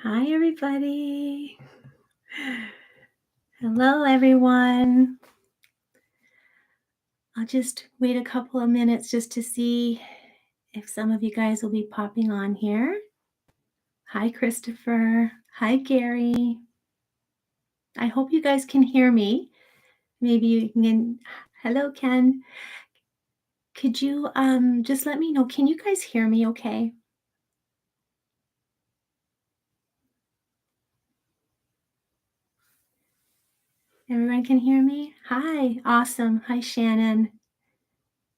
Hi, everybody. Hello, everyone. I'll just wait a couple of minutes just to see if some of you guys will be popping on here. Hi, Christopher. Hi, Gary. I hope you guys can hear me. Maybe you can. Hello, Ken. Could you just let me know? Can you guys hear me okay? Everyone can hear me? Hi. Awesome. Hi, Shannon.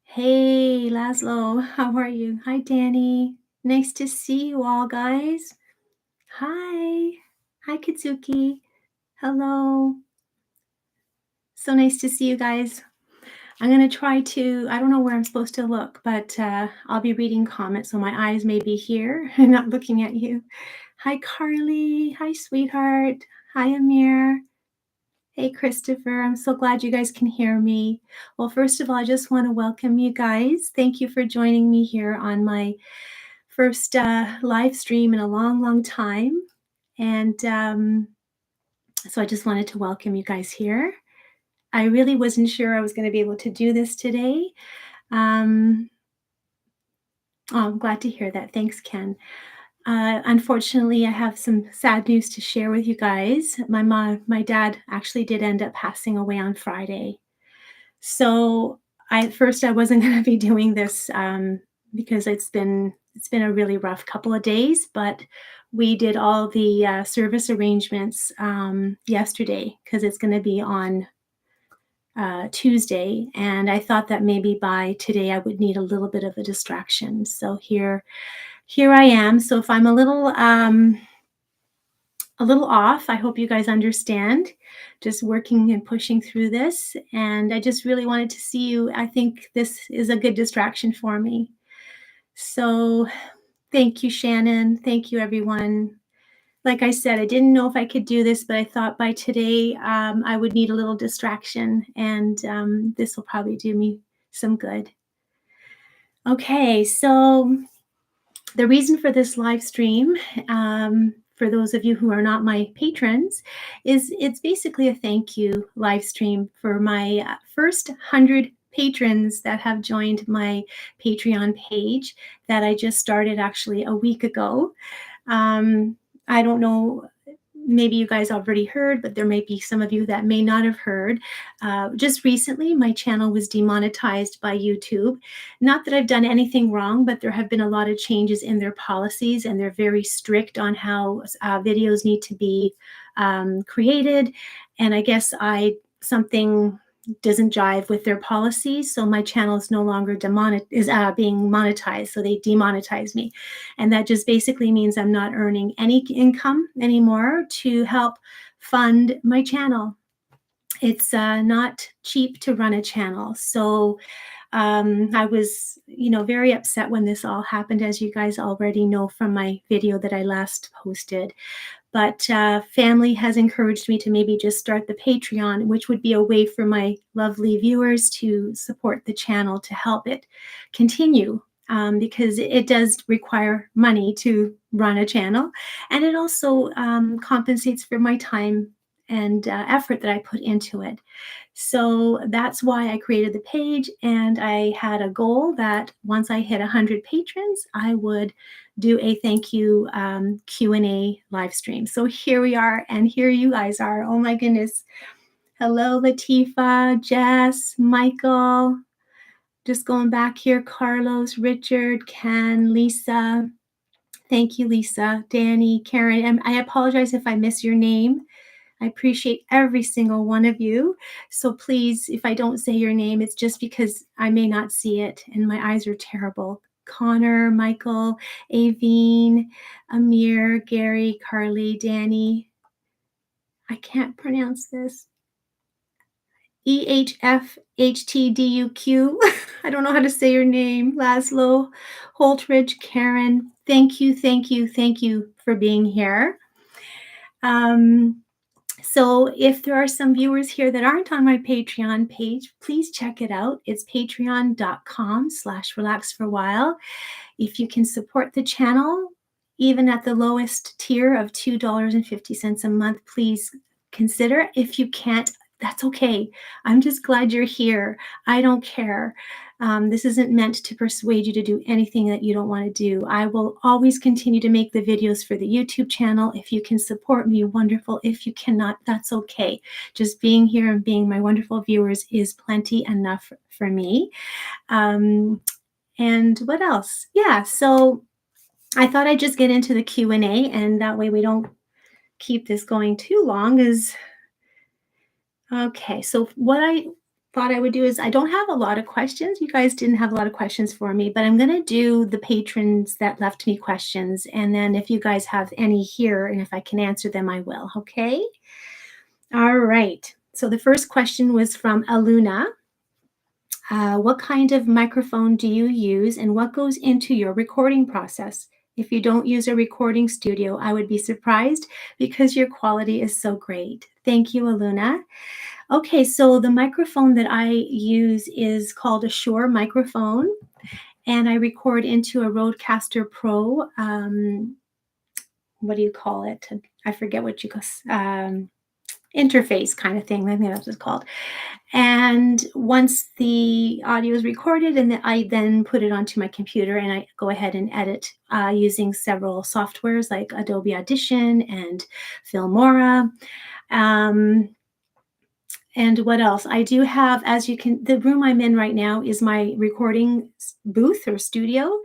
Hey, Laszlo, how are you? Hi, Danny. Nice to see you all, guys. Hi. Hi, Katsuki. Hello. So nice to see you guys. I'm going to try to, I don't know where I'm supposed to look, but I'll be reading comments, so my eyes may be here and not looking at you. Hi, Carly. Hi, sweetheart. Hi, Amir. Hey, Christopher, I'm so glad you guys can hear me. Well, first of all, I just want to welcome you guys. Thank you for joining me here on my first live stream in a long, long time. And so I just wanted to welcome you guys here. I really wasn't sure I was going to be able to do this today. I'm glad to hear that. Thanks, Ken. Unfortunately, I have some sad news to share with you guys. My dad actually did end up passing away on Friday. So at first I wasn't going to be doing this because it's been a really rough couple of days, but we did all the service arrangements yesterday because it's going to be on Tuesday, and I thought that maybe by today I would need a little bit of a distraction. So here I am. So if I'm a little off, I hope you guys understand. Just working and pushing through this, and I just really wanted to see you. I think this is a good distraction for me. So thank you, Shannon. Thank you, everyone. Like I said, I didn't know if I could do this, but I thought by today I would need a little distraction, and this will probably do me some good. Okay, so the reason for this live stream, for those of you who are not my patrons, is it's basically a thank you live stream for my first 100 patrons that have joined my Patreon page that I just started actually a week ago. I don't know, maybe you guys already heard, but there may be some of you that may not have heard. Just recently, my channel was demonetized by YouTube. Not that I've done anything wrong, but there have been a lot of changes in their policies, and they're very strict on how videos need to be created. And I guess something doesn't jive with their policies, so my channel is no longer being monetized, so they demonetize me. And that just basically means I'm not earning any income anymore to help fund my channel. It's not cheap to run a channel. So I was, very upset when this all happened, as you guys already know from my video that I last posted. But family has encouraged me to maybe just start the Patreon, which would be a way for my lovely viewers to support the channel to help it continue. Because it does require money to run a channel, and it also compensates for my time and effort that I put into it. So that's why I created the page, and I had a goal that once I hit 100 patrons, I would do a thank you Q&A live stream. So here we are, and here you guys are. Oh my goodness. Hello, Latifa, Jess, Michael. Just going back here, Carlos, Richard, Ken, Lisa. Thank you, Lisa, Danny, Karen. And I apologize if I miss your name. I appreciate every single one of you. So please, if I don't say your name, it's just because I may not see it and my eyes are terrible. Connor, Michael, Aveen, Amir, Gary, Carly, Danny. I can't pronounce this. EHFHTDUQ. I don't know how to say your name. Laszlo, Holtridge, Karen. Thank you, thank you, thank you for being here. So if there are some viewers here that aren't on my Patreon page, please check it out. It's patreon.com/relaxforwhile. If you can support the channel, even at the lowest tier of $2.50 a month, please consider. If you can't, that's okay. I'm just glad you're here. I don't care. This isn't meant to persuade you to do anything that you don't want to do. I will always continue to make the videos for the YouTube channel. If you can support me, wonderful. If you cannot, that's okay. Just being here and being my wonderful viewers is plenty enough for me. And what else? Yeah, so I thought I'd just get into the Q&A, and that way we don't keep this going too long. Okay, so what I thought I would do is I don't have a lot of questions. You guys didn't have a lot of questions for me, but I'm going to do the patrons that left me questions. And then if you guys have any here and if I can answer them, I will. Okay. All right. So the first question was from Aluna. What kind of microphone do you use and what goes into your recording process? If you don't use a recording studio, I would be surprised because your quality is so great. Thank you, Aluna. Okay, so the microphone that I use is called a Shure microphone, and I record into a Rodecaster Pro. What do you call it? I forget what you call interface kind of thing. I think that's what it's called. And once the audio is recorded, and I then put it onto my computer and I go ahead and edit using several softwares like Adobe Audition and Filmora. And what else? I do have, as you can, the room I'm in right now is my recording booth or studio.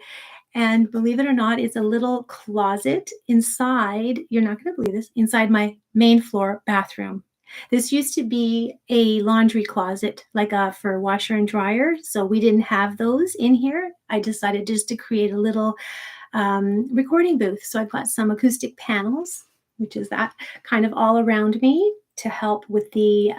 And believe it or not, it's a little closet inside, you're not going to believe this, inside my main floor bathroom. This used to be a laundry closet, like for washer and dryer. So we didn't have those in here. I decided just to create a little recording booth. So I've got some acoustic panels, which is that kind of all around me to help with the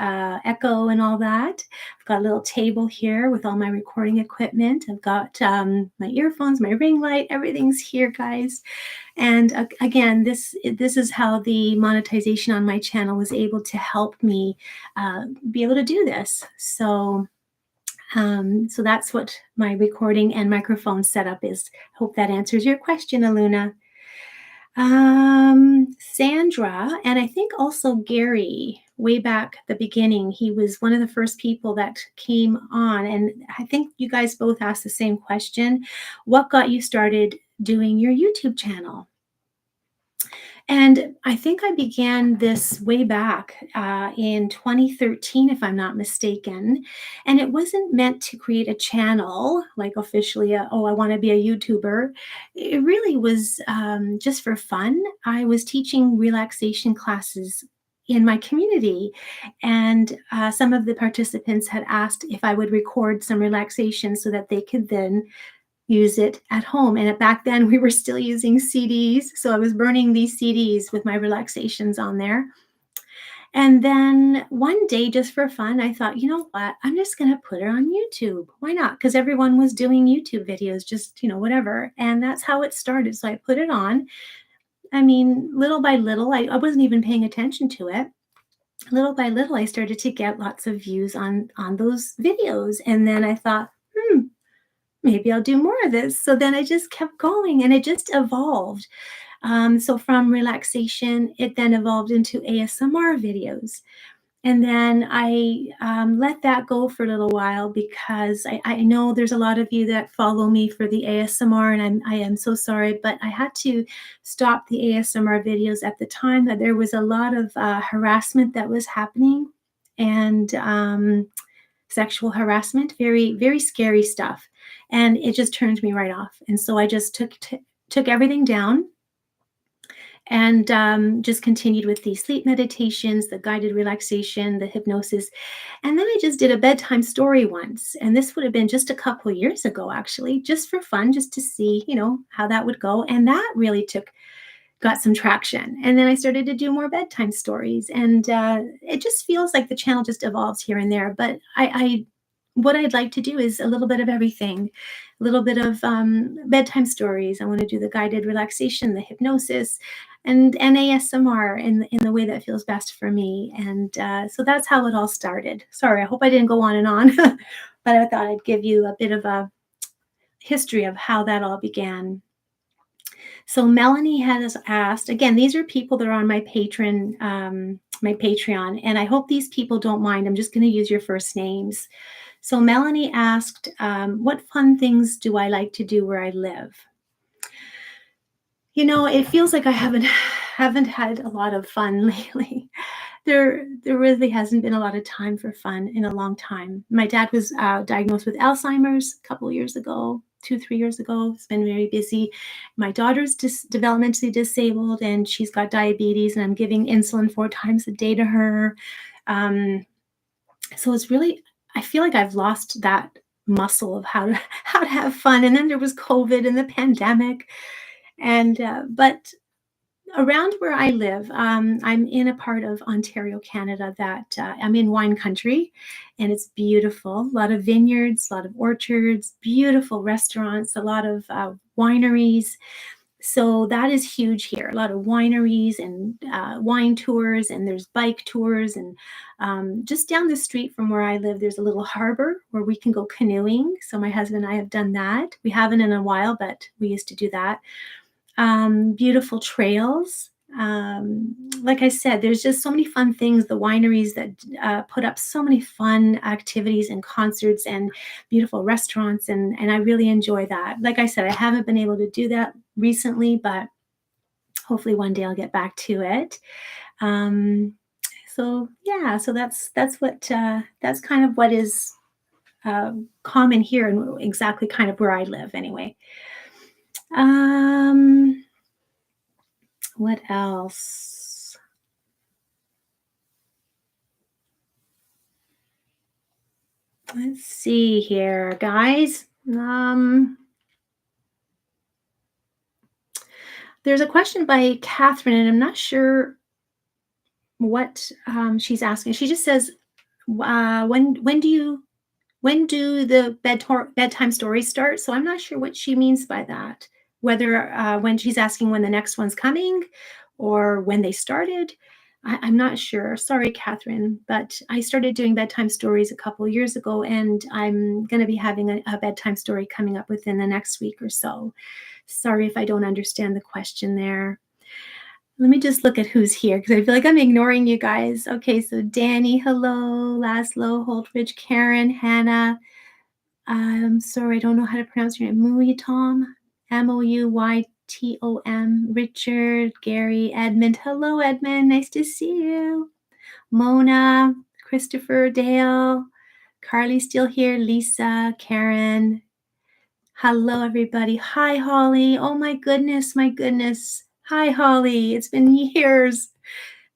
echo and all that. I've got a little table here with all my recording equipment. I've got my earphones, my ring light, everything's here, guys. And again, this is how the monetization on my channel was able to help me be able to do this. So that's what my recording and microphone setup is. Hope that answers your question, Aluna. Sandra, and I think also Gary, way back at the beginning, he was one of the first people that came on, and I think you guys both asked the same question. What got you started doing your YouTube channel? And I think I began this way back in 2013, if I'm not mistaken. And it wasn't meant to create a channel, like officially, I want to be a YouTuber. It really was just for fun. I was teaching relaxation classes in my community. And some of the participants had asked if I would record some relaxation so that they could then use it at home. And back then we were still using CDs. So I was burning these CDs with my relaxations on there. And then one day, just for fun, I thought, you know what? I'm just going to put it on YouTube. Why not? Because everyone was doing YouTube videos, just, whatever. And that's how it started. So I put it on. I mean, little by little, I wasn't even paying attention to it. Little by little, I started to get lots of views on those videos. And then I thought, maybe I'll do more of this. So then I just kept going and it just evolved. So from relaxation, it then evolved into ASMR videos. And then I let that go for a little while because I know there's a lot of you that follow me for the ASMR, and I am so sorry, but I had to stop the ASMR videos at the time that there was a lot of harassment that was happening, and sexual harassment, very, very scary stuff. And it just turned me right off. And so I just took everything down and just continued with the sleep meditations, the guided relaxation, the hypnosis. And then I just did a bedtime story once. And this would have been just a couple of years ago, actually, just for fun, just to see, how that would go. And that really got some traction. And then I started to do more bedtime stories. And it just feels like the channel just evolves here and there. But what I'd like to do is a little bit of everything, a little bit of bedtime stories. I want to do the guided relaxation, the hypnosis, and ASMR in the way that feels best for me. And so that's how it all started. Sorry, I hope I didn't go on and on, but I thought I'd give you a bit of a history of how that all began. So Melanie has asked, again, these are people that are on my my Patreon, and I hope these people don't mind. I'm just going to use your first names. So Melanie asked, what fun things do I like to do where I live? It feels like I haven't had a lot of fun lately. There really hasn't been a lot of time for fun in a long time. My dad was diagnosed with Alzheimer's a couple of years ago, 2, 3 years ago. It's been very busy. My daughter's developmentally disabled, and she's got diabetes, and I'm giving insulin 4 times a day to her. Um, so it's really, I feel like I've lost that muscle of how to how to have fun. And then there was COVID and the pandemic, and but around where I live, I'm in a part of Ontario, Canada that I'm in wine country, and it's beautiful. A lot of vineyards, a lot of orchards, beautiful restaurants, a lot of wineries. So that is huge here. A lot of wineries and wine tours, and there's bike tours. And just down the street from where I live, there's a little harbor where we can go canoeing. So my husband and I have done that. We haven't in a while, but we used to do that. Beautiful trails. Like I said, there's just so many fun things. The wineries that put up so many fun activities and concerts and beautiful restaurants, and I really enjoy that. Like I said, I haven't been able to do that recently, but hopefully one day I'll get back to it. So yeah, so that's kind of what is common here and exactly kind of where I live anyway. Um, What else? Let's see here, guys. There's a question by Catherine, and I'm not sure what she's asking. She just says, when do the bedtime stories start? So I'm not sure what she means by that. Whether when she's asking when the next one's coming, or when they started. I'm not sure. Sorry, Catherine, but I started doing bedtime stories a couple of years ago, and I'm going to be having a bedtime story coming up within the next week or so. Sorry if I don't understand the question there. Let me just look at who's here because I feel like I'm ignoring you guys. Okay, so Danny, hello, Laszlo, Holdridge, Karen, Hannah. I'm sorry, I don't know how to pronounce your name. Mouitom, Mouytom, Richard, Gary, Edmund. Hello, Edmund. Nice to see you. Mona, Christopher, Dale, Carly's still here. Lisa, Karen. Hello, everybody. Hi, Holly. Oh, my goodness, my goodness. Hi, Holly. It's been years.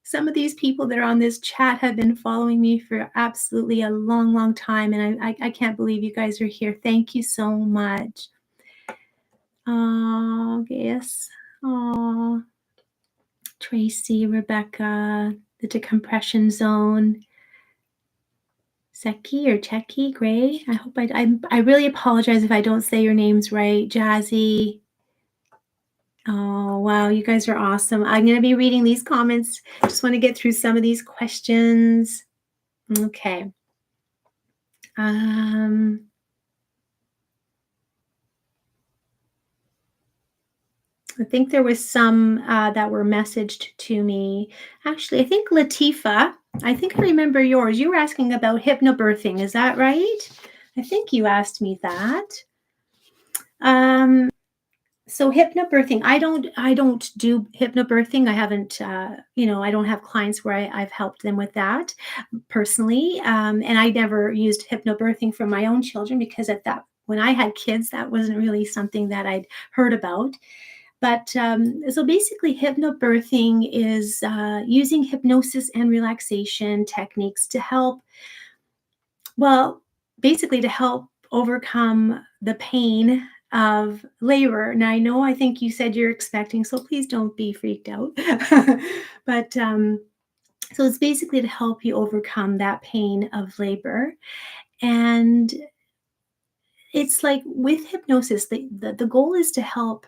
Some of these people that are on this chat have been following me for absolutely a long, long time, and I can't believe you guys are here. Thank you so much. Oh, yes. Oh, Tracy, Rebecca, the decompression zone. Seki or Cheki, Gray. I hope I really apologize if I don't say your names right. Jazzy. Oh, wow, you guys are awesome. I'm going to be reading these comments. Just want to get through some of these questions. Okay. I think there was some that were messaged to me. Actually, I think Latifa, I think I remember yours. You were asking about hypnobirthing. Is that right? I think you asked me that. So hypnobirthing, I don't do hypnobirthing. I haven't, I don't have clients where I've helped them with that personally. And I never used hypnobirthing for my own children because when I had kids, that wasn't really something that I'd heard about. But so basically, hypnobirthing is using hypnosis and relaxation techniques to help, well, basically to help overcome the pain of labor. Now, I think you said you're expecting, so please don't be freaked out. But so it's basically to help you overcome that pain of labor. And it's like with hypnosis, the goal is to help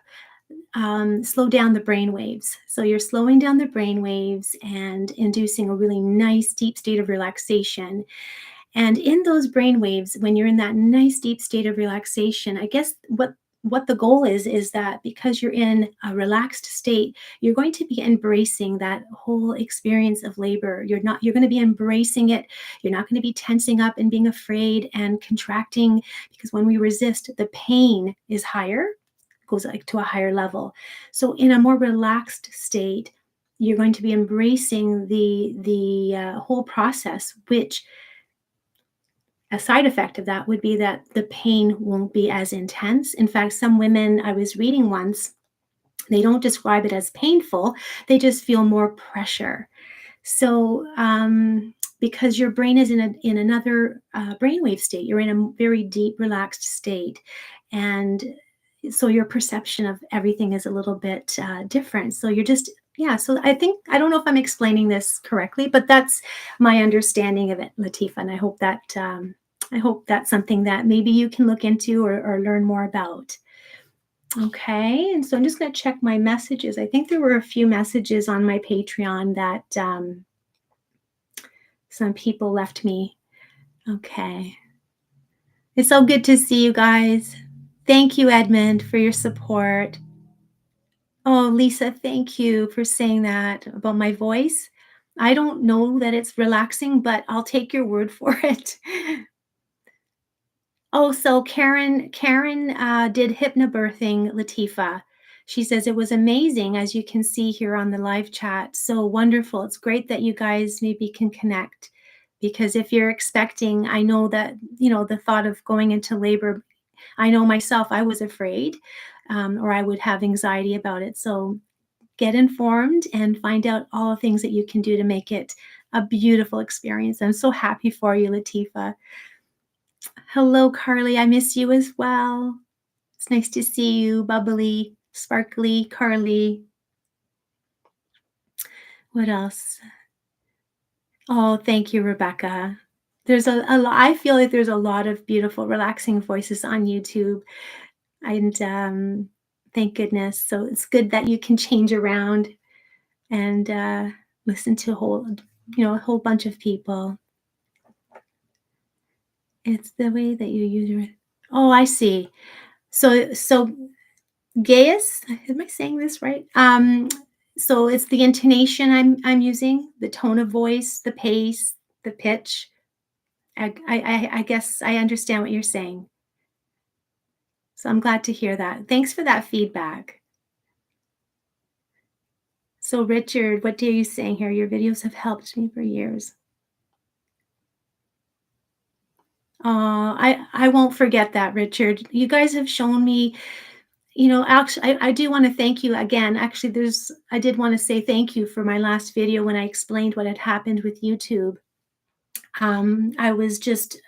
slow down the brain waves. So you're slowing down the brain waves and inducing a really nice deep state of relaxation. And in those brain waves, when you're in that nice deep state of relaxation, I guess what what the goal is that because you're in a relaxed state, you're going to be embracing that whole experience of labor. You're going to be embracing it. You're not going to be tensing up and being afraid and contracting, because when we resist, the pain is higher, goes like to a higher level. So in a more relaxed state, you're going to be embracing the whole process, which a side effect of that would be that the pain won't be as intense. In fact, some women I was reading once, they don't describe it as painful, they just feel more pressure. So, because your brain is in another brainwave state, you're in a very deep, relaxed state, and so your perception of everything is a little bit different. So you're just, yeah. So I think, I don't know if I'm explaining this correctly, but that's my understanding of it, Latifa, and I hope that's something that maybe you can look into or learn more about. Okay, and so I'm just going to check my messages. I think there were a few messages on my Patreon that some people left me. Okay. It's so good to see you guys. Thank you, Edmund, for your support. Oh, Lisa, thank you for saying that about my voice. I don't know that it's relaxing, but I'll take your word for it. Oh, so Karen did hypnobirthing, Latifa. She says it was amazing, as you can see here on the live chat. So wonderful. It's great that you guys maybe can connect, because if you're expecting, I know that, the thought of going into labor, I know myself, I was afraid, or I would have anxiety about it. So get informed and find out all the things that you can do to make it a beautiful experience. I'm so happy for you, Latifa. Hello, Carly. I miss you as well. It's nice to see you, bubbly, sparkly, Carly. What else? Oh, thank you, Rebecca. There's I feel like there's a lot of beautiful, relaxing voices on YouTube, and thank goodness. So it's good that you can change around and listen to a whole bunch of people. It's the way that you use it. Oh, I see. So Gaius, am I saying this right? So it's the intonation I'm using, the tone of voice, the pace, the pitch. I guess I understand what you're saying. So I'm glad to hear that. Thanks for that feedback. So Richard, what are you saying here? Your videos have helped me for years. I won't forget that, Richard. You guys have shown me, actually, I do want to thank you again. Actually, I did want to say thank you for my last video when I explained what had happened with YouTube. I was just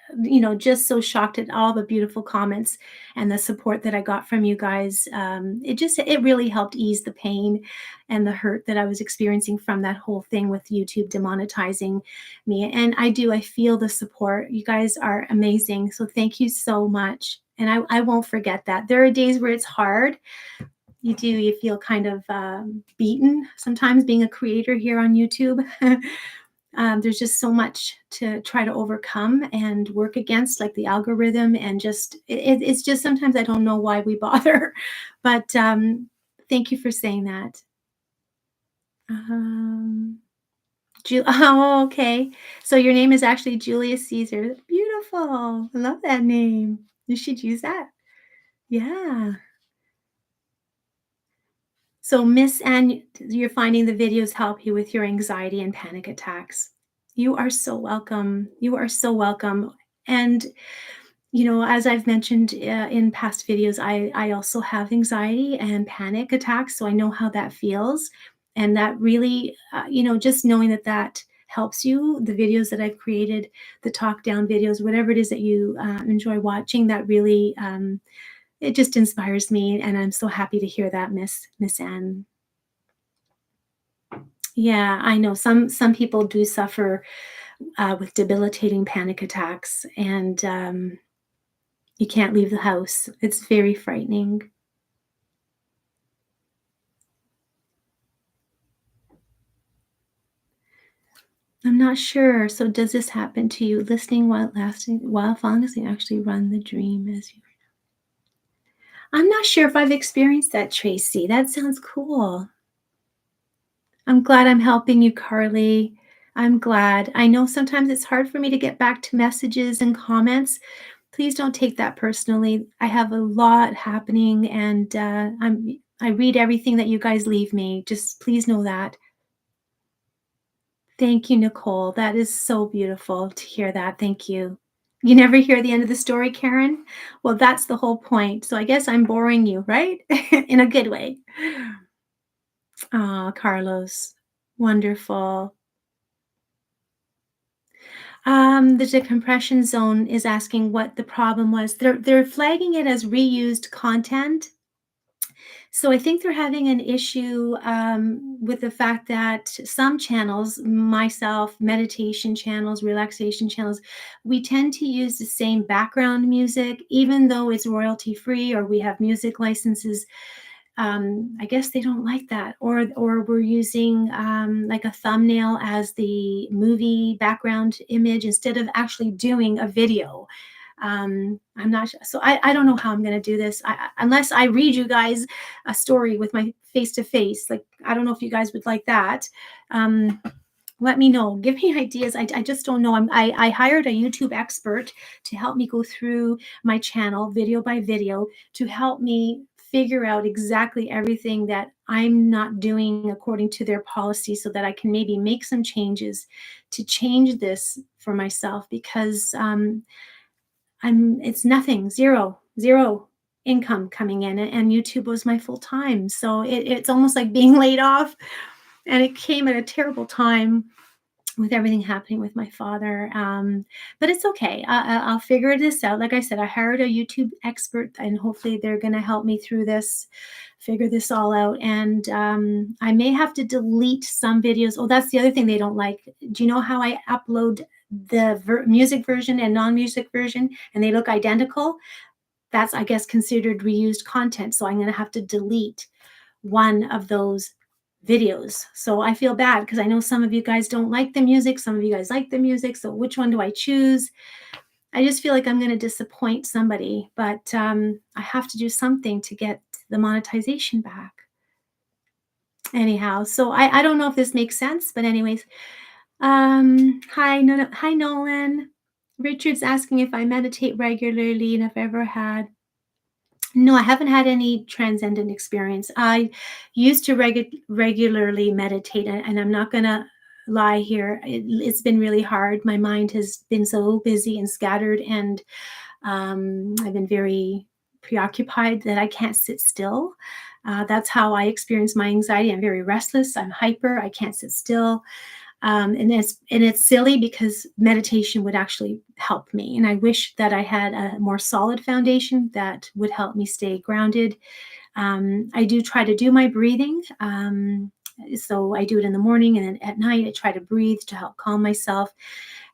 so shocked at all the beautiful comments and the support that I got from you guys. It really helped ease the pain and the hurt that I was experiencing from that whole thing with YouTube demonetizing me. And I feel the support. You guys are amazing. So thank you so much. And I won't forget that. There are days where it's hard. You feel kind of beaten sometimes being a creator here on YouTube. There's just so much to try to overcome and work against, like the algorithm, and it's just sometimes I don't know why we bother. But thank you for saying that. Oh, okay. So your name is actually Julius Caesar. Beautiful. I love that name. You should use that. Yeah. So Miss Ann, you're finding the videos help you with your anxiety and panic attacks. You are so welcome. You are so welcome. And as I've mentioned in past videos, I also have anxiety and panic attacks, so I know how that feels. And that really, just knowing that helps you, the videos that I've created, the talk down videos, whatever it is that you enjoy watching, that really, it just inspires me. And I'm so happy to hear that, Miss Anne. Yeah, I know some people do suffer with debilitating panic attacks, and you can't leave the house. It's very frightening. I'm not sure. So does this happen to you? Listening while falling asleep actually run the dream as you. I'm not sure if I've experienced that, Tracy. That sounds cool. I'm glad I'm helping you, Carly. I'm glad. I know sometimes it's hard for me to get back to messages and comments. Please don't take that personally. I have a lot happening, and I read everything that you guys leave me. Just please know that. Thank you, Nicole. That is so beautiful to hear that. Thank you. You never hear the end of the story, Karen? Well, that's the whole point. So I guess I'm boring you, right? In a good way. Oh, Carlos. Wonderful. The decompression zone is asking what the problem was. They're flagging it as reused content. So I think they're having an issue with the fact that some channels, myself, meditation channels, relaxation channels, we tend to use the same background music, even though it's royalty free or we have music licenses. I guess they don't like that, or we're using like a thumbnail as the movie background image instead of actually doing a video. I'm not sure. So I don't know how I'm going to do this unless I read you guys a story with my face to face. Like, I don't know if you guys would like that. Um, Let me know. Give me ideas. I just don't know. I hired a YouTube expert to help me go through my channel video by video to help me figure out exactly everything that I'm not doing according to their policy so that I can maybe make some changes to change this for myself because it's nothing, zero income coming in, and YouTube was my full time. So it's almost like being laid off, and it came at a terrible time with everything happening with my father. But it's okay. I'll figure this out. Like I said, I hired a YouTube expert, and hopefully they're going to help me through this, figure this all out. And I may have to delete some videos. Oh, that's the other thing they don't like. Do you know how I upload the music version and non-music version, and they look identical? That's, I guess, considered reused content. So I'm going to have to delete one of those videos. So I feel bad because I know some of you guys don't like the music, some of you guys like the music. So which one do I choose? I just feel like I'm going to disappoint somebody, but I have to do something to get the monetization back. Anyhow, so I don't know if this makes sense, but anyways, hi, hi Nolan. Richard's asking if I meditate regularly and if I've ever had. No, I haven't had any transcendent experience. I used to regularly meditate, and I'm not gonna lie here. It's been really hard. My mind has been so busy and scattered, and I've been very preoccupied that I can't sit still. That's how I experience my anxiety. I'm very restless. I'm hyper. I can't sit still. And it's silly because meditation would actually help me, and I wish that I had a more solid foundation that would help me stay grounded. I do try to do my breathing, so I do it in the morning, and then at night I try to breathe to help calm myself.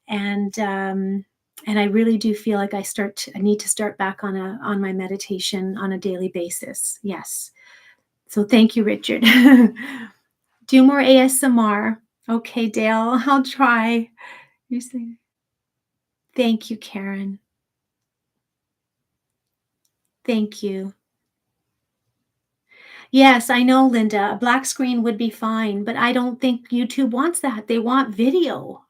And I really do feel like I need to start back on my meditation on a daily basis. Yes. So thank you, Richard. Do more ASMR. Okay, Dale, I'll try. You say, thank you, Karen. Thank you. Yes, I know, Linda. A black screen would be fine, but I don't think YouTube wants that. They want video.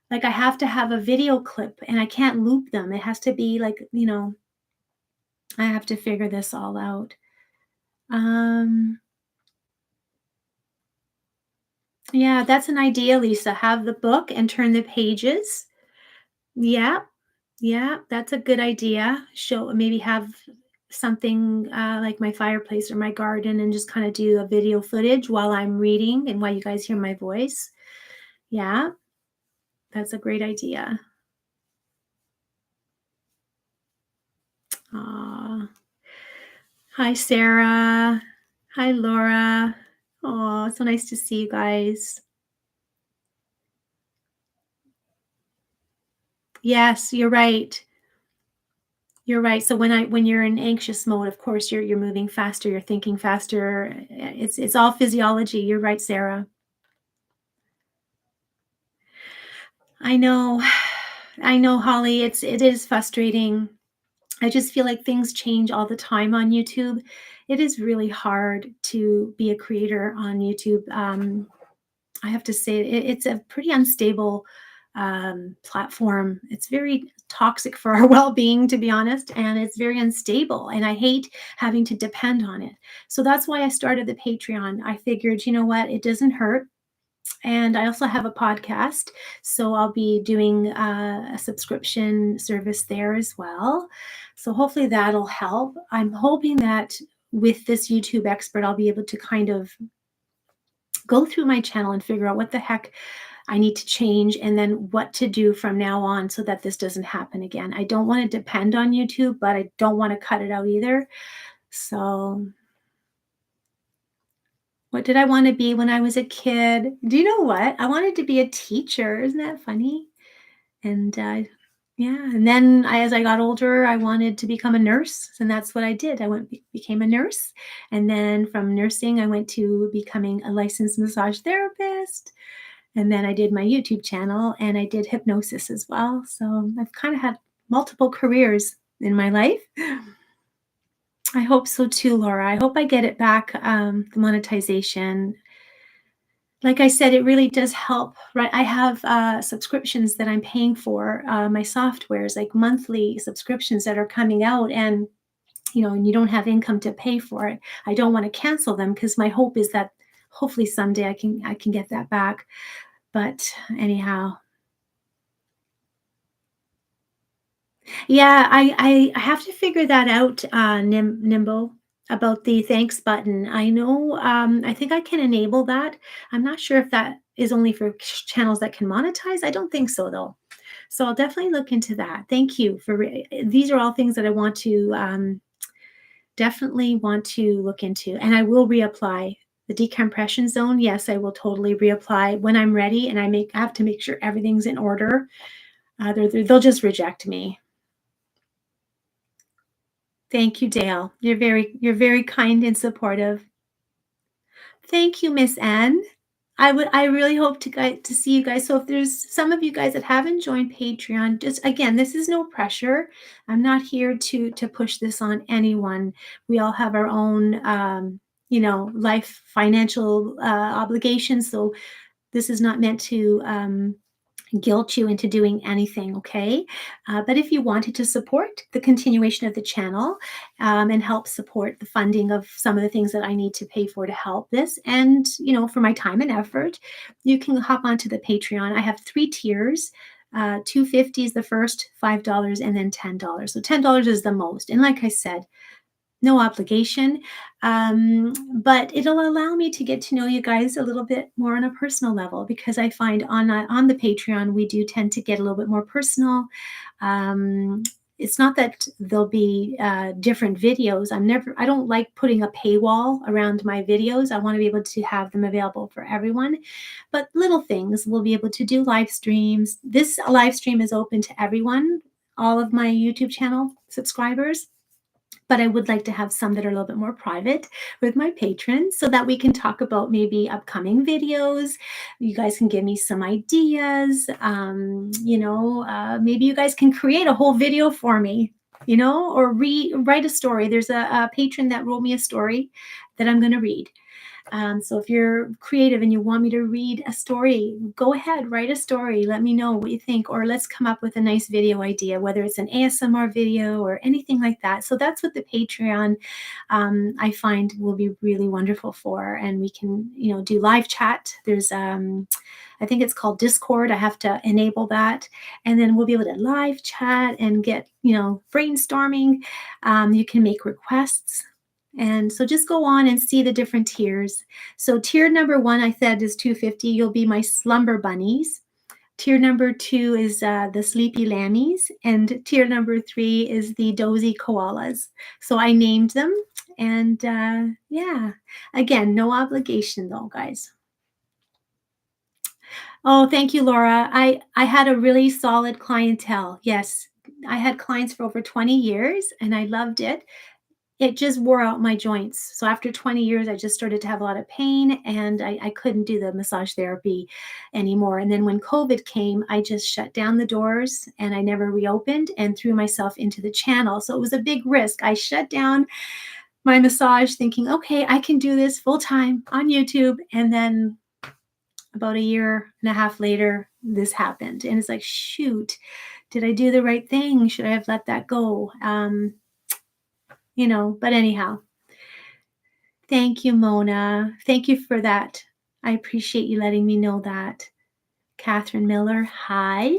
Like, I have to have a video clip and I can't loop them. It has to be like, I have to figure this all out. Um, yeah, that's an idea, Lisa. Have the book and turn the pages. Yeah, yeah, that's a good idea. Maybe have something like my fireplace or my garden and just kind of do a video footage while I'm reading and while you guys hear my voice. Yeah, that's a great idea. Aw. Hi, Sarah. Hi, Laura. Oh, so nice to see you guys. Yes, you're right. You're right. So when you're in anxious mode, of course you're moving faster, you're thinking faster. It's all physiology. You're right, Sarah. I know. I know, Holly. It is frustrating. I just feel like things change all the time on YouTube. It is really hard to be a creator on YouTube. I have to say it's a pretty unstable platform. It's very toxic for our well-being, to be honest, and it's very unstable. And I hate having to depend on it. So that's why I started the Patreon. I figured, you know what, it doesn't hurt. And I also have a podcast, so I'll be doing a subscription service there as well. So hopefully that'll help. I'm hoping that with this YouTube expert, I'll be able to kind of go through my channel and figure out what the heck I need to change and then what to do from now on so that this doesn't happen again. I don't want to depend on YouTube, but I don't want to cut it out either. So, what did I want to be when I was a kid? Do you know what? I wanted to be a teacher. Isn't that funny? And yeah, and then as I got older, I wanted to become a nurse, and that's what I did. I became a nurse, and then from nursing, I went to becoming a licensed massage therapist. And then I did my YouTube channel and I did hypnosis as well. So I've kind of had multiple careers in my life. I hope so too, Laura. I hope I get it back, the monetization. Like I said, it really does help, right? I have subscriptions that I'm paying for, my softwares, like monthly subscriptions that are coming out, and and you don't have income to pay for it. I don't want to cancel them because my hope is that hopefully someday I can get that back. But anyhow, yeah, I have to figure that out, Nimbo, about the thanks button. I know, I think I can enable that. I'm not sure if that is only for channels that can monetize. I don't think so, though. So I'll definitely look into that. Thank you for these are all things that I want to definitely want to look into, and I will reapply. The decompression zone, yes, I will totally reapply when I'm ready, and I have to make sure everything's in order. They'll just reject me. Thank you, Dale. You're very kind and supportive. Thank you, Miss Anne. I really hope to see you guys. So if there's some of you guys that haven't joined Patreon, just again, this is no pressure. I'm not here to push this on anyone. We all have our own life financial obligations. So this is not meant to guilt you into doing anything, okay? But if you wanted to support the continuation of the channel and help support the funding of some of the things that I need to pay for to help this, and for my time and effort, you can hop onto the Patreon. I have 3 tiers. 250 is the first, $5, and then $10. So $10 is the most. And like I said, no obligation, but it'll allow me to get to know you guys a little bit more on a personal level, because I find on the Patreon we do tend to get a little bit more personal. Um, it's not that there'll be different videos. I don't like putting a paywall around my videos. I want to be able to have them available for everyone. But little things, we'll be able to do live streams. This live stream is open to everyone, all of my YouTube channel subscribers, but I would like to have some that are a little bit more private with my patrons so that we can talk about maybe upcoming videos. You guys can give me some ideas. Maybe you guys can create a whole video for me, or write a story. There's a patron that wrote me a story that I'm going to read. So if you're creative and you want me to read a story, go ahead, write a story. Let me know what you think, or let's come up with a nice video idea, whether it's an ASMR video or anything like that. So that's what the Patreon I find will be really wonderful for. And we can, do live chat. There's I think it's called Discord. I have to enable that. And then we'll be able to live chat and get, brainstorming. You can make requests. And so just go on and see the different tiers. So tier number 1, I said, is 250. You'll be my slumber bunnies. Tier number 2 is the sleepy lammies. And tier number 3 is the dozy koalas. So I named them. And yeah, again, no obligation though, guys. Oh, thank you, Laura. I had a really solid clientele. Yes, I had clients for over 20 years and I loved it. it just wore out my joints. So after 20 years, I just started to have a lot of pain, and I couldn't do the massage therapy anymore. And then when COVID came, I just shut down the doors and I never reopened and threw myself into the channel. So it was a big risk. I shut down my massage thinking, okay, I can do this full time on YouTube. And then about a year and a half later, this happened. And it's like, shoot, did I do the right thing? Should I have let that go? But anyhow, thank you, Mona. Thank you for that. I appreciate you letting me know that. Catherine Miller, hi.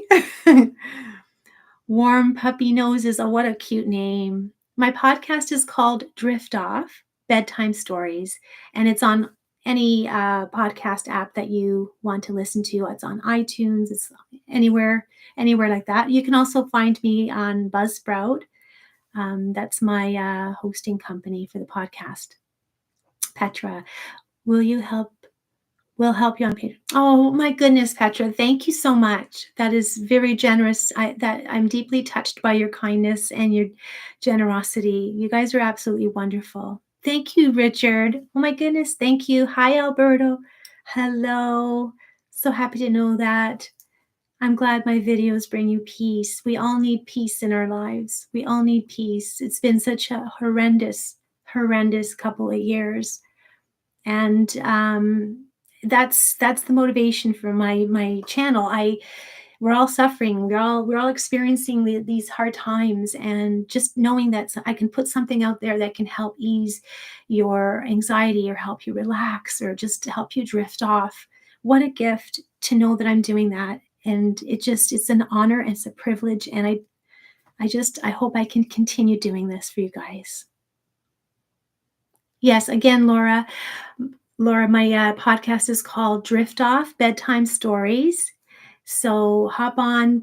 Warm Puppy Noses. Oh, what a cute name. My podcast is called Drift Off, Bedtime Stories, and it's on any podcast app that you want to listen to. It's on iTunes. It's anywhere like that. You can also find me on Buzzsprout. That's my hosting company for the podcast. Petra, will you help? We'll help you on Patreon. Oh my goodness, Petra, thank you so much. That is very generous. I'm deeply touched by your kindness and your generosity. You guys are absolutely wonderful. Thank you, Richard. Oh my goodness, thank you. Hi, Alberto. Hello. So happy to know that. I'm glad my videos bring you peace. We all need peace in our lives. We all need peace. It's been such a horrendous couple of years. And that's the motivation for my channel. We're all suffering. We're all experiencing these hard times, and just knowing that I can put something out there that can help ease your anxiety or help you relax or just to help you drift off. What a gift to know that I'm doing that. And it's an honor and it's a privilege. And I hope I can continue doing this for you guys. Yes, again, Laura, my podcast is called Drift Off, Bedtime Stories. So hop on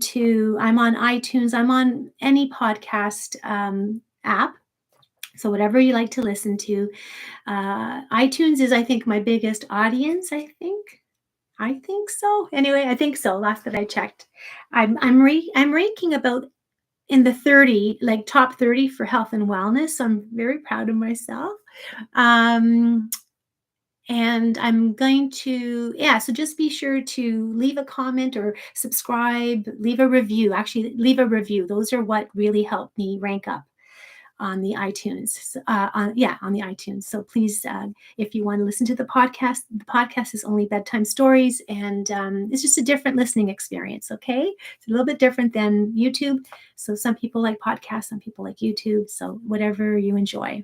I'm on iTunes. I'm on any podcast app. So whatever you like to listen to. iTunes is, I think, my biggest audience, I think so. Anyway, I think so. Last that I checked. I'm ranking about in the 30, like top 30 for health and wellness. So I'm very proud of myself. And I'm going to, so just be sure to leave a comment or subscribe, leave a review. Actually, leave a review. Those are what really help me rank up on the iTunes. On the iTunes. So please, if you want to listen to the podcast is only bedtime stories, and it's just a different listening experience. Okay, it's a little bit different than YouTube. So some people like podcasts, some people like YouTube. So whatever you enjoy.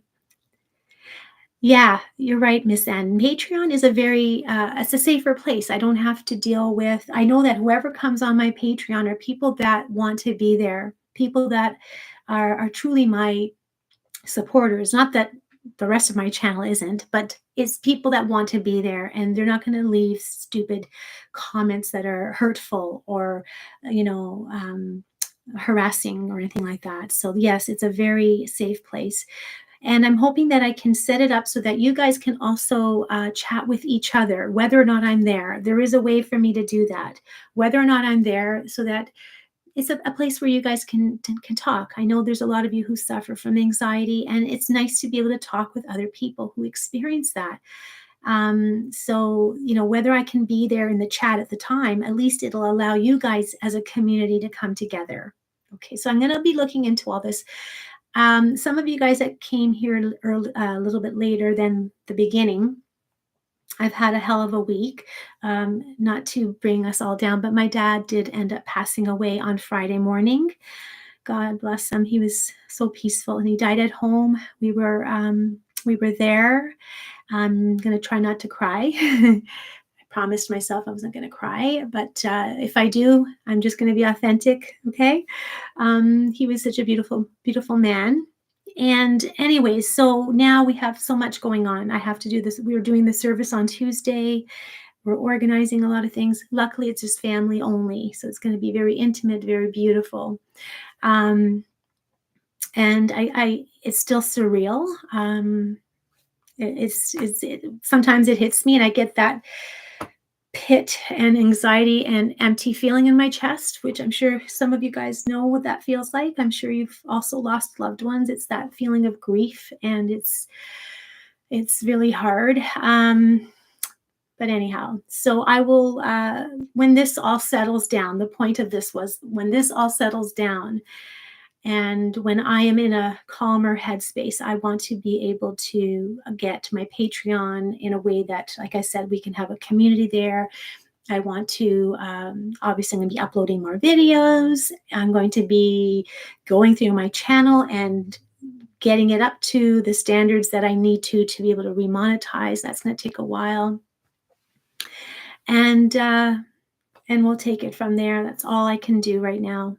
Yeah, you're right, Miss N. Patreon is it's a safer place. I don't have to deal with, I know that whoever comes on my Patreon are people that want to be there, people that are truly my supporters. Not that the rest of my channel isn't, but it's people that want to be there, and they're not going to leave stupid comments that are hurtful or, harassing or anything like that. So yes, it's a very safe place. And I'm hoping that I can set it up so that you guys can also chat with each other, whether or not I'm there. There is a way for me to do that, whether or not I'm there, so that it's a place where you guys can talk. I know there's a lot of you who suffer from anxiety, and it's nice to be able to talk with other people who experience that. So, whether I can be there in the chat at the time, at least it'll allow you guys as a community to come together. Okay, so I'm going to be looking into all this. Some of you guys that came here a little bit later than the beginning, I've had a hell of a week, not to bring us all down, but my dad did end up passing away on Friday morning. God bless him. He was so peaceful, and he died at home. We were there. I'm going to try not to cry. I promised myself I wasn't going to cry, but if I do, I'm just going to be authentic. Okay. He was such a beautiful, beautiful man. And anyways, so now we have so much going on. I have to do this. We were doing the service on Tuesday. We're organizing a lot of things. Luckily, it's just family only. So it's going to be very intimate, very beautiful. And it's still surreal. Sometimes it hits me, and I get that pit and anxiety and empty feeling in my chest, which I'm sure some of you guys know what that feels like. I'm sure you've also lost loved ones. It's that feeling of grief, and it's really hard. But anyhow, so I will, when this all settles down, the point of this was when this all settles down and when I am in a calmer headspace, I want to be able to get my Patreon in a way that, like I said, we can have a community there. I want to, obviously, I'm going to be uploading more videos. I'm going to be going through my channel and getting it up to the standards that I need to be able to remonetize. That's going to take a while. And we'll take it from there. That's all I can do right now.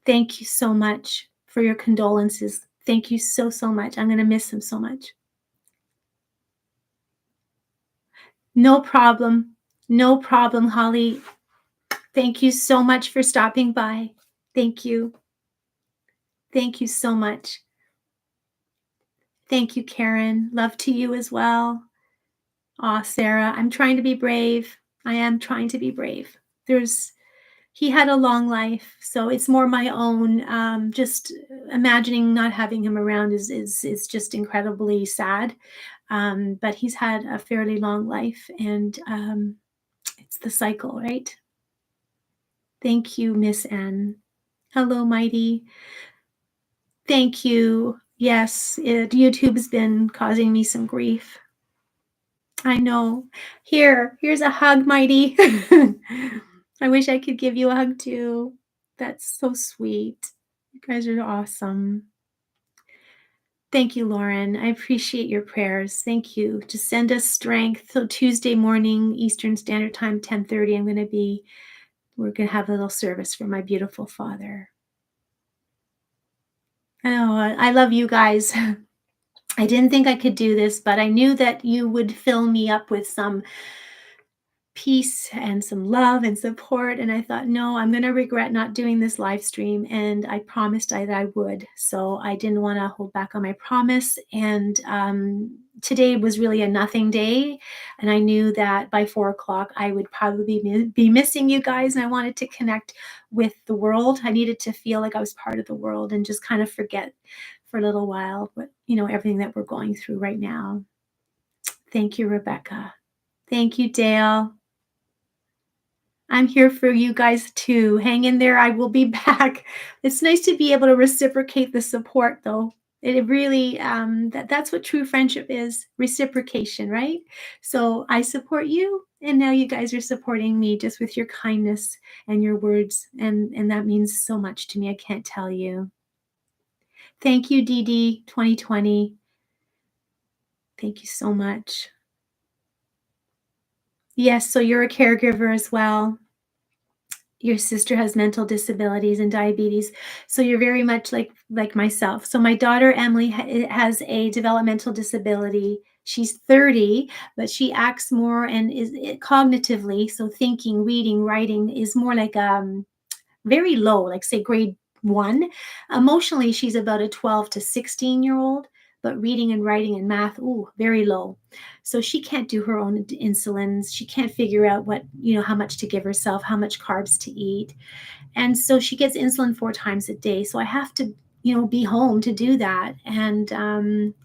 Thank you so much for your condolences. Thank you so, so much. I'm going to miss him so much. No problem. No problem, Holly. Thank you so much for stopping by. Thank you. Thank you so much. Thank you, Karen. Love to you as well. Aw, Sarah, I'm trying to be brave. I am trying to be brave. He had a long life, so it's more my own. Just imagining not having him around is just incredibly sad. But he's had a fairly long life, and it's the cycle, right? Thank you, Miss N. Hello, Mighty. Thank you. Yes, YouTube's been causing me some grief. I know. Here's a hug, Mighty. I wish I could give you a hug too. That's so sweet. You guys are awesome. Thank you, Lauren. I appreciate your prayers. Thank you. Just send us strength. So Tuesday morning, Eastern Standard Time, 10:30, we're going to have a little service for my beautiful father. Oh, I love you guys. I didn't think I could do this, but I knew that you would fill me up with some peace and some love and support. And I thought, no, I'm going to regret not doing this live stream. And I promised that I would. So I didn't want to hold back on my promise. And today was really a nothing day. And I knew that by 4 o'clock, I would probably be missing you guys. And I wanted to connect with the world. I needed to feel like I was part of the world and just kind of forget for a little while what, everything that we're going through right now. Thank you, Rebecca. Thank you, Dale. I'm here for you guys too. Hang in there. I will be back. It's nice to be able to reciprocate the support, though. It really, that's what true friendship is, reciprocation, right? So I support you, and now you guys are supporting me just with your kindness and your words, and that means so much to me. I can't tell you. Thank you, DD 2020. Thank you so much. Yes, so you're a caregiver as well. Your sister has mental disabilities and diabetes, so you're very much like myself. So my daughter Emily has a developmental disability. She's 30, but she acts more and is cognitively, so thinking, reading, writing is more like very low, like say grade 1. Emotionally, she's about a 12 to 16-year-old, but reading and writing and math, very low. So she can't do her own insulins. She can't figure out how much to give herself, how much carbs to eat. And so she gets insulin 4 times a day. So I have to, be home to do that. And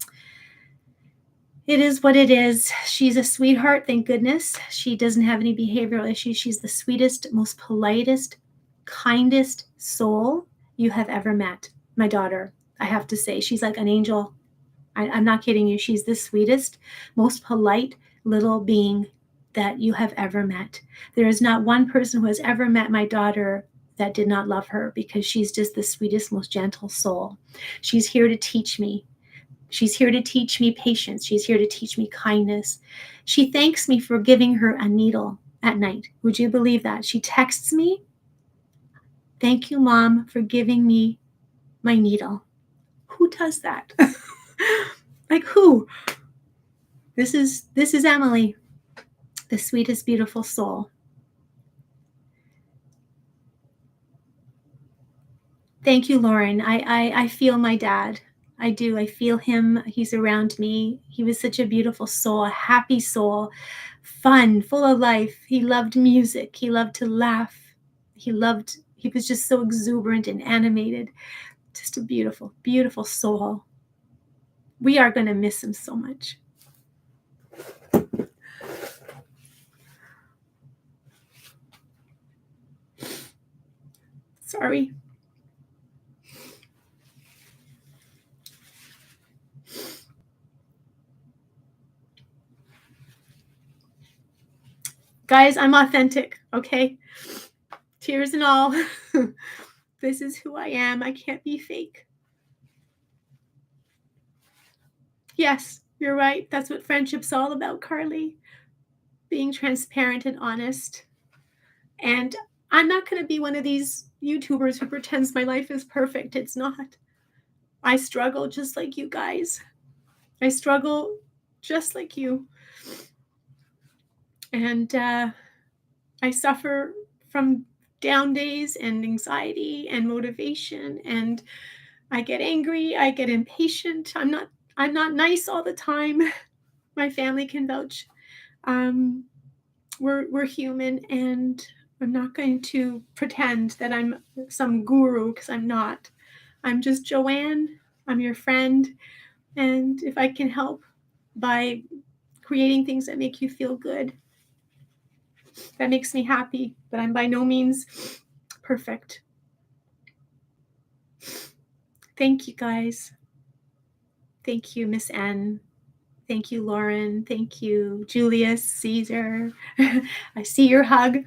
it is what it is. She's a sweetheart, thank goodness. She doesn't have any behavioral issues. She's the sweetest, most politest, kindest soul you have ever met. My daughter, I have to say, she's like an angel. I'm not kidding you. She's the sweetest, most polite little being that you have ever met. There is not one person who has ever met my daughter that did not love her, because she's just the sweetest, most gentle soul. She's here to teach me. She's here to teach me patience. She's here to teach me kindness. She thanks me for giving her a needle at night. Would you believe that? She texts me, "Thank you, Mom, for giving me my needle." Who does that? Like who? This is Emily, the sweetest, beautiful soul. Thank you, Lauren. I feel my dad. I do. I feel him. He's around me. He was such a beautiful soul, a happy soul. fun, full of life. He loved music. He loved to laugh. He was just so exuberant and animated. Just a beautiful, beautiful soul. We are going to miss him so much. Sorry. Guys, I'm authentic, okay? Tears and all. This is who I am. I can't be fake. Yes, you're right. That's what friendship's all about, Carly. Being transparent and honest. And I'm not going to be one of these YouTubers who pretends my life is perfect. It's not. I struggle just like you guys. I struggle just like you. And I suffer from down days and anxiety and motivation, and I get angry, I get impatient. I'm not nice all the time. My family can vouch. We're human, and I'm not going to pretend that I'm some guru, because I'm not. I'm just Joanne. I'm your friend, and if I can help by creating things that make you feel good, that makes me happy. But I'm by no means perfect. Thank you, guys. Thank you, Miss N. Thank you, Lauren. Thank you, Julius, Caesar. I see your hug.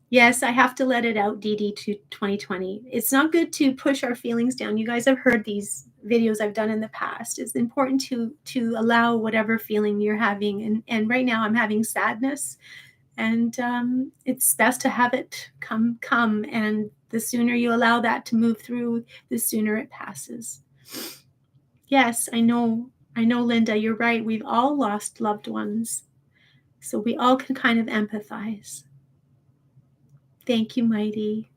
Yes, I have to let it out, DD to 2020. It's not good to push our feelings down. You guys have heard these videos I've done in the past. It's important to allow whatever feeling you're having. And right now I'm having sadness. And it's best to have it come. And the sooner you allow that to move through, the sooner it passes. Yes, I know, Linda, you're right. We've all lost loved ones. So we all can kind of empathize. Thank you, Mighty.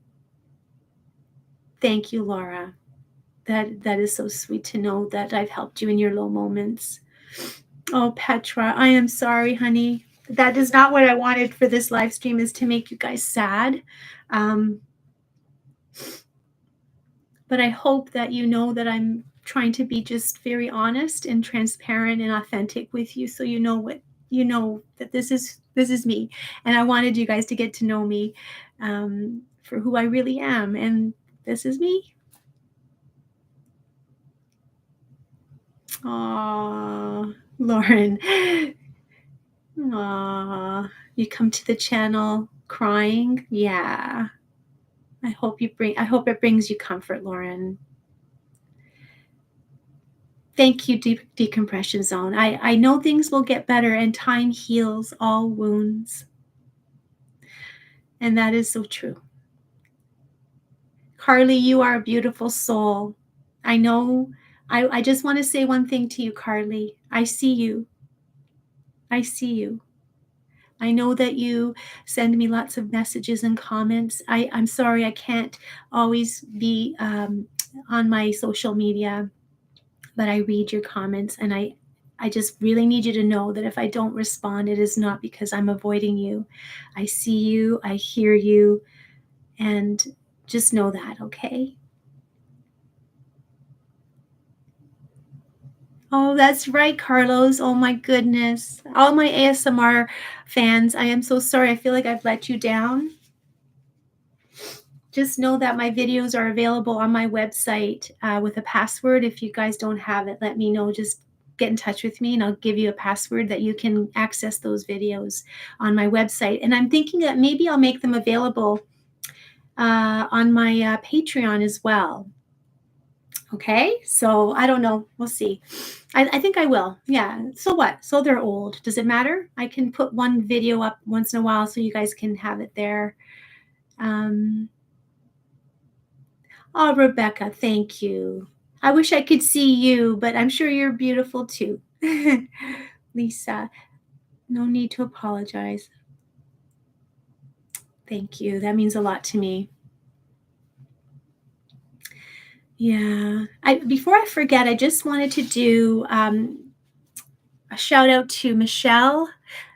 Thank you, Laura. That is so sweet to know that I've helped you in your low moments. Oh, Petra, I am sorry, honey. That is not what I wanted for this live stream, is to make you guys sad. But I hope that you know that I'm trying to be just very honest and transparent and authentic with you, so you know that this is me, and I wanted you guys to get to know me for who I really am, and this is me. Aww, Lauren. Aww, you come to the channel crying. Yeah. I hope it brings you comfort, Lauren. Thank you, Decompression Zone. I know things will get better, and time heals all wounds. And that is so true. Carly, you are a beautiful soul. I know. I just want to say one thing to you, Carly. I see you. I see you. I know that you send me lots of messages and comments. I'm sorry I can't always be on my social media, but I read your comments, and I just really need you to know that if I don't respond, it is not because I'm avoiding you. I see you, I hear you, and just know that, okay? Oh, that's right, Carlos. Oh my goodness. All my ASMR fans, I am so sorry. I feel like I've let you down. Just know that my videos are available on my website with a password. If you guys don't have it, let me know. Just get in touch with me, and I'll give you a password that you can access those videos on my website. And I'm thinking that maybe I'll make them available on my Patreon as well. Okay, so I don't know. We'll see. I think I will. Yeah. So what? So they're old. Does it matter? I can put one video up once in a while so you guys can have it there. Oh, Rebecca, thank you. I wish I could see you, but I'm sure you're beautiful too. Lisa, no need to apologize. Thank you. That means a lot to me. Yeah. Before I forget, I just wanted to do a shout out to Michelle.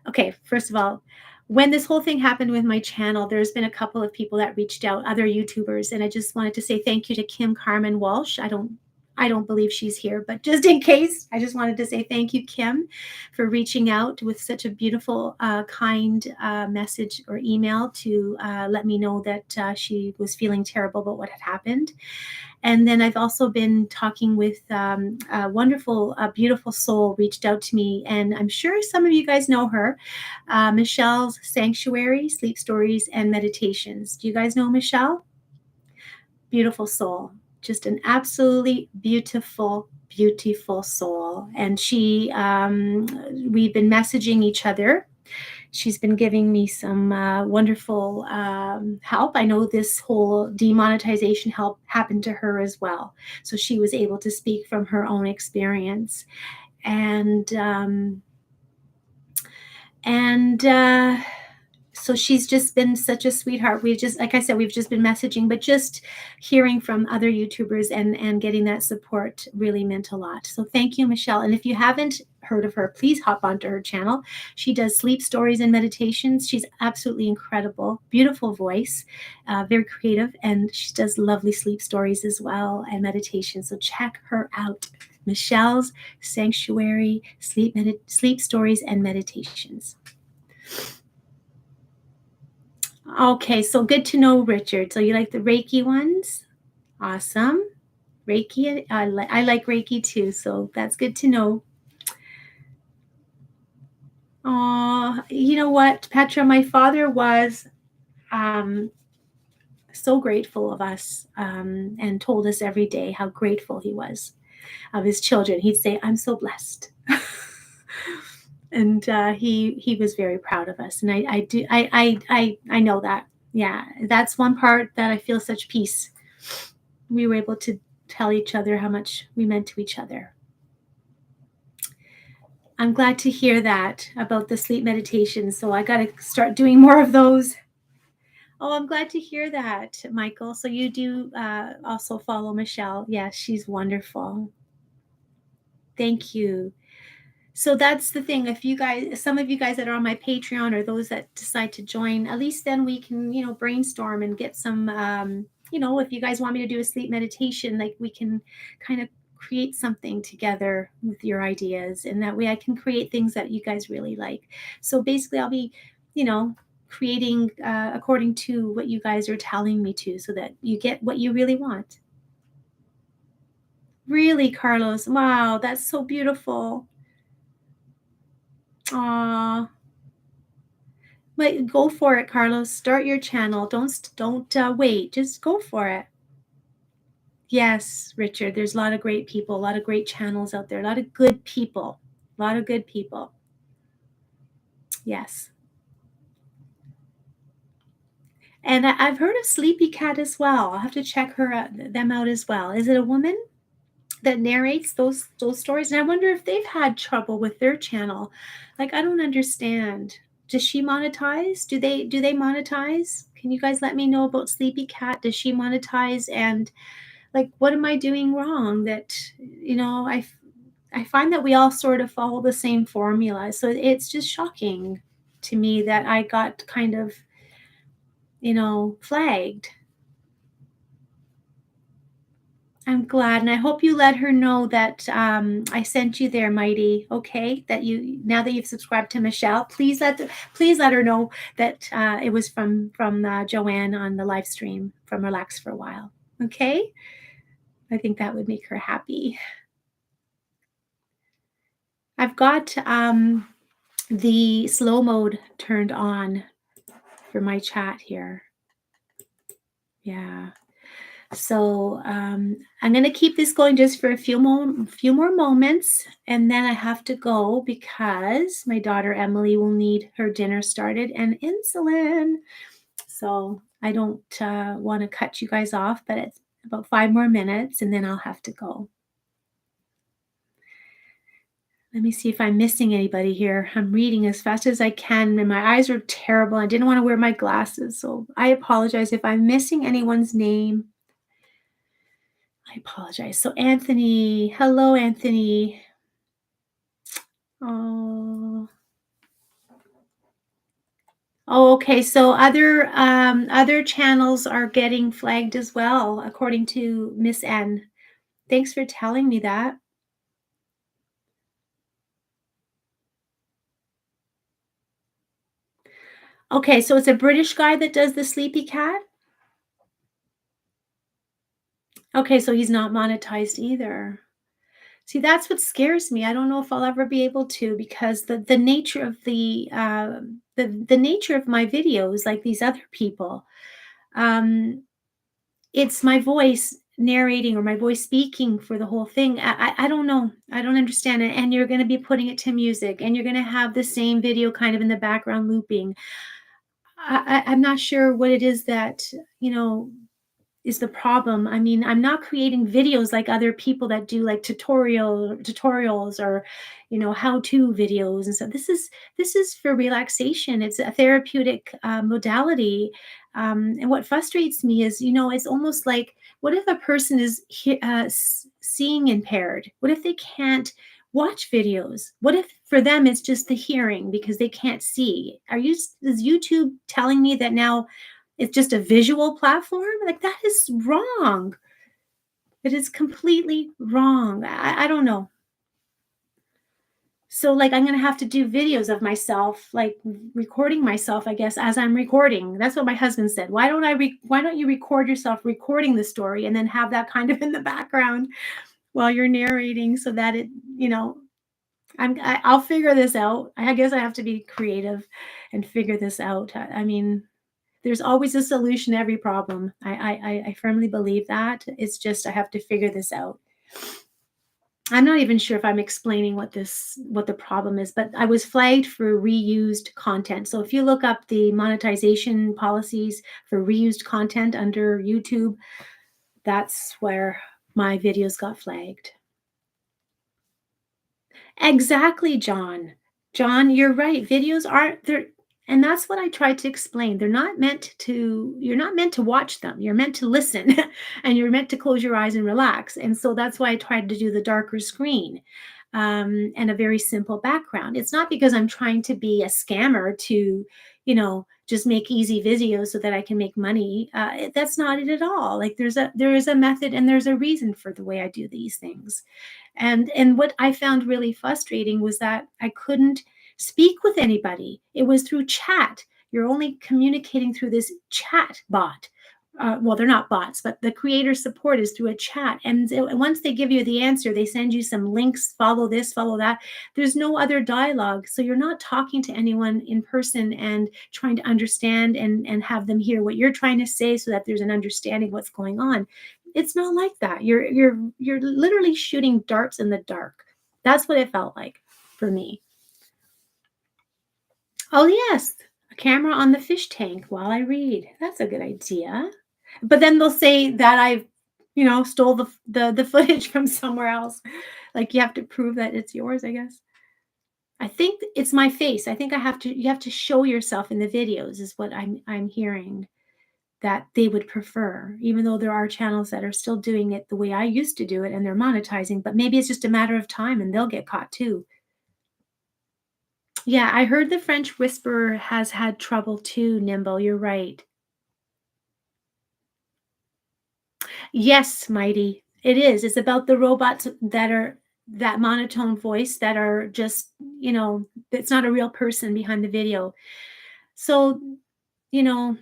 Okay, first of all, when this whole thing happened with my channel, there's been a couple of people that reached out, other YouTubers, and I just wanted to say thank you to Kim Carmen Walsh. I don't believe she's here, but just in case, I just wanted to say thank you, Kim, for reaching out with such a beautiful, kind message or email to let me know that she was feeling terrible about what had happened. And then I've also been talking with a wonderful, beautiful soul reached out to me. And I'm sure some of you guys know her, Michelle's Sanctuary, Sleep Stories and Meditations. Do you guys know Michelle? Beautiful soul. Just an absolutely beautiful, beautiful soul. And we've been messaging each other. She's been giving me some wonderful help. I know this whole demonetization help happened to her as well. So she was able to speak from her own experience. And so she's just been such a sweetheart. We've just, like I said, we've just been messaging, but just hearing from other YouTubers and getting that support really meant a lot. So thank you, Michelle. And if you haven't heard of her, please hop onto her channel. She does sleep stories and meditations. She's absolutely incredible, beautiful voice, very creative, and she does lovely sleep stories as well and meditation. So check her out. Michelle's Sanctuary, sleep stories and meditations. Okay, so good to know, Richard. So you like the Reiki ones? Awesome. Reiki, I like Reiki too, so that's good to know. Oh, you know what, Petra, my father was so grateful of us and told us every day how grateful he was of his children. He'd say, "I'm so blessed." And he was very proud of us, and I know that. Yeah, that's one part that I feel such peace. We were able to tell each other how much we meant to each other. I'm glad to hear that about the sleep meditation. So I got to start doing more of those. Oh, I'm glad to hear that, Michael. So you do also follow Michelle. Yes, she's wonderful. Thank you. So that's the thing. If you guys, some of you guys that are on my Patreon or those that decide to join, at least then we can, brainstorm and get some, if you guys want me to do a sleep meditation, like we can kind of create something together with your ideas. And that way I can create things that you guys really like. So basically I'll be, creating according to what you guys are telling me to, so that you get what you really want. Really, Carlos? Wow, that's so beautiful. Aw. But go for it, Carlos. Start your channel. Don't wait. Just go for it. Yes, Richard. There's a lot of great people, a lot of great channels out there, a lot of good people, a lot of good people. Yes. And I've heard of Sleepy Cat as well. I'll have to check them out as well. Is it a woman that narrates those stories? And I wonder if they've had trouble with their channel. Like, I don't understand. Does she monetize? Do they monetize? Can you guys let me know about Sleepy Cat? Does she monetize? And like, what am I doing wrong that, I find that we all sort of follow the same formula. So it's just shocking to me that I got kind of, flagged. I'm glad, and I hope you let her know that I sent you there, Mighty. Okay, that now that you've subscribed to Michelle, please let her know that it was from Joanne on the live stream from Relax for a While. Okay, I think that would make her happy. I've got the slow mode turned on for my chat here. Yeah. So I'm going to keep this going just for a few more moments, and then I have to go because my daughter Emily will need her dinner started and insulin. So I don't want to cut you guys off, but it's about 5 more minutes, and then I'll have to go. Let me see if I'm missing anybody here. I'm reading as fast as I can, and my eyes are terrible. I didn't want to wear my glasses, so I apologize if I'm missing anyone's name. I apologize. So Anthony, hello, Anthony. Oh, Oh, okay. So other channels are getting flagged as well, according to Miss N. Thanks for telling me that. Okay, so it's a British guy that does the sleepy cat? Okay, so he's not monetized either. See, that's what scares me. I don't know if I'll ever be able to, because the nature of the nature of my videos, like these other people, um, it's my voice narrating or my voice speaking for the whole thing. I don't know. I don't understand it. And you're going to be putting it to music, and you're going to have the same video kind of in the background looping. I'm not sure what it is that, you know, is the problem. I mean, I'm not creating videos like other people that do like tutorials or, how-to videos and stuff. This is for relaxation. It's a therapeutic modality. And what frustrates me is, it's almost like, what if a person is seeing impaired? What if they can't watch videos? What if for them it's just the hearing because they can't see? Is YouTube telling me that now it's just a visual platform? Like, that is wrong. It is completely wrong. I don't know. So, like, I'm gonna have to do videos of myself, like, recording myself, I guess, as I'm recording. That's what my husband said. Why don't you record yourself recording the story and then have that kind of in the background while you're narrating so that you know, I'll figure this out. I guess I have to be creative and figure this out. I mean, there's always a solution to every problem. I firmly believe that. It's just I have to figure this out. I'm not even sure if I'm explaining what the problem is, but I was flagged for reused content. So if you look up the monetization policies for reused content under YouTube, that's where my videos got flagged. Exactly, John. John, you're right. Videos aren't there. And that's what I tried to explain. You're not meant to watch them. You're meant to listen and you're meant to close your eyes and relax. And so that's why I tried to do the darker screen and a very simple background. It's not because I'm trying to be a scammer to, just make easy videos so that I can make money. That's not it at all. Like, there is a method and there's a reason for the way I do these things. And what I found really frustrating was that I couldn't speak with anybody. It was through chat. You're only communicating through this chat bot. Well, they're not bots, but the creator support is through a chat. And once they give you the answer, they send you some links, follow this, follow that. There's no other dialogue. So you're not talking to anyone in person and trying to understand and have them hear what you're trying to say so that there's an understanding what's going on. It's not like that. You're literally shooting darts in the dark. That's what it felt like for me. Oh, yes, a camera on the fish tank while I read. That's a good idea. But then they'll say that I've, stole the footage from somewhere else. Like, you have to prove that it's yours, I guess. I think it's my face. I think you have to show yourself in the videos is what I'm hearing that they would prefer, even though there are channels that are still doing it the way I used to do it and they're monetizing, but maybe it's just a matter of time and they'll get caught too. Yeah, I heard the French Whisperer has had trouble too, Nimble. You're right. Yes, Mighty. It is. It's about the robots that are that monotone voice that are just, it's not a real person behind the video. So, you know,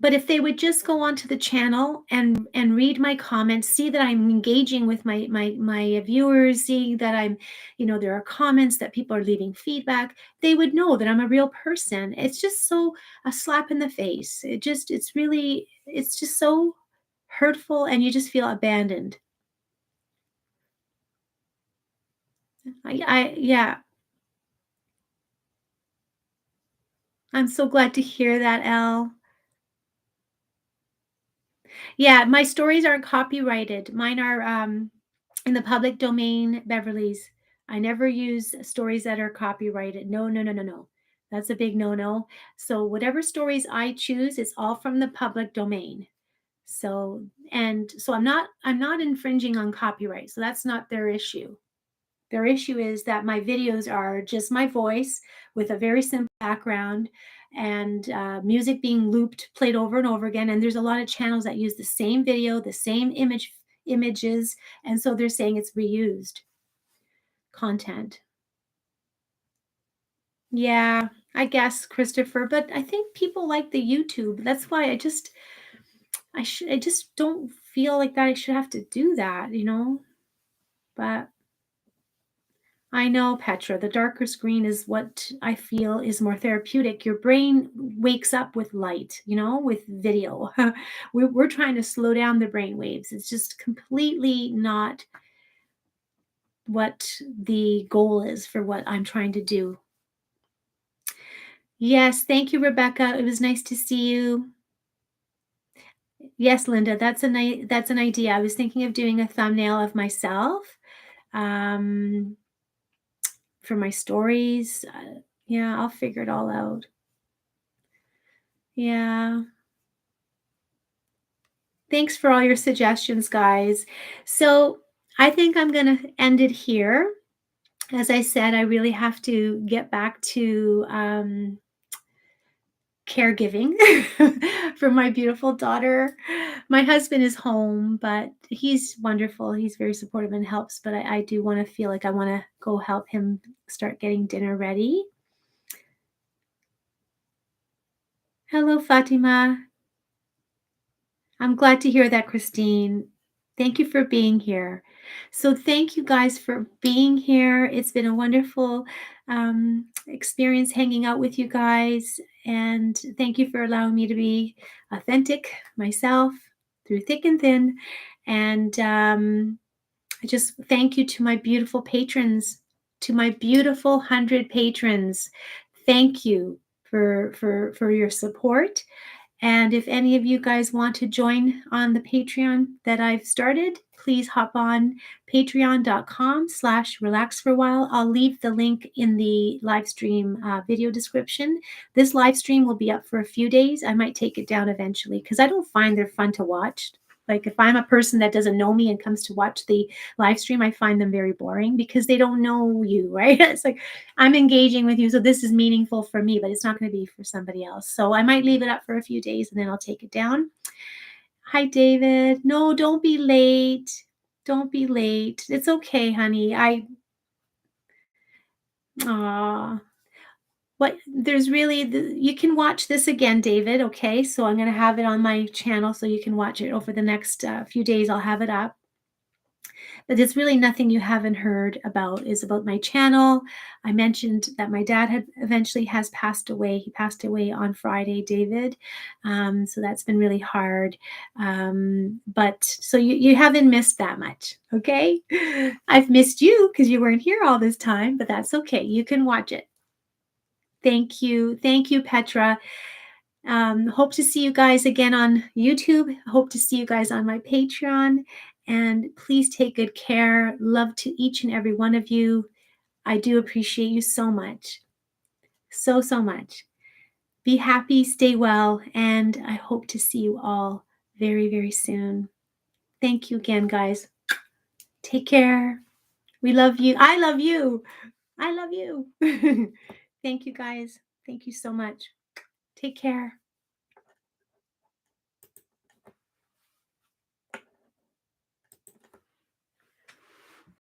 but if they would just go onto the channel and read my comments, see that I'm engaging with my viewers, see that there are comments that people are leaving feedback, they would know that I'm a real person. It's just so a slap in the face. It's just so hurtful, and you just feel abandoned. Yeah, I'm so glad to hear that, Elle. Yeah, my stories aren't copyrighted. Mine are in the public domain, Beverly's. I never use stories that are copyrighted. No, no, no, no, no. That's a big no-no. So whatever stories I choose, it's all from the public domain. So I'm not infringing on copyright. So that's not their issue. Their issue is that my videos are just my voice with a very simple background, and music being looped, played over and over again. And there's a lot of channels that use the same video, the same images, and so they're saying it's reused content. Yeah, I guess, Christopher, but I think people like the YouTube. That's why I just don't feel like that I should have to do that. But I know, Petra, the darker screen is what I feel is more therapeutic. Your brain wakes up with light, with video. We're trying to slow down the brain waves. It's just completely not what the goal is for what I'm trying to do. Yes, thank you, Rebecca. It was nice to see you. Yes, Linda, that's an idea. I was thinking of doing a thumbnail of myself um, for my stories. Yeah, I'll figure it all out. Yeah. Thanks for all your suggestions, guys. So I think I'm going to end it here. As I said, I really have to get back to caregiving for my beautiful daughter. My husband is home, but he's wonderful. He's very supportive and helps, but I do want to feel like I want to go help him start getting dinner ready. Hello, Fatima. I'm glad to hear that, Christine. Thank you for being here. So, thank you guys for being here. It's been a wonderful experience hanging out with you guys. And thank you for allowing me to be authentic myself through thick and thin. And I just thank you to my beautiful patrons, to my beautiful 100 patrons. Thank you for your support. And if any of you guys want to join on the Patreon that I've started, please hop on patreon.com/relax for a while. I'll leave the link in the live stream video description. This live stream will be up for a few days. I might take it down eventually because I don't find they're fun to watch. Like if I'm a person that doesn't know me and comes to watch the live stream, I find them very boring because they don't know you, right? It's like I'm engaging with you, so this is meaningful for me, but it's not going to be for somebody else. So I might leave it up for a few days and then I'll take it down. Hi, David. No, don't be late. Don't be late. It's okay, honey. What there's really you can watch this again, David. Okay, so I'm going to have it on my channel so you can watch it over the next few days. I'll have it up. But it's really nothing you haven't heard about is about my channel. I mentioned that my dad had eventually has passed away. He passed away on Friday, David. So that's been really hard. But so you haven't missed that much. Okay. I've missed you because you weren't here all this time, but that's okay. You can watch it. Thank you. Thank you, Petra. Hope to see you guys again on YouTube. Hope to see you guys on my Patreon. And please take good care. Love to each and every one of you. I do appreciate you so much. So, so much. Be happy, stay well, and I hope to see you all very, very soon. Thank you again, guys. Take care. We love you. I love you. I love you. Thank you, guys. Thank you so much. Take care.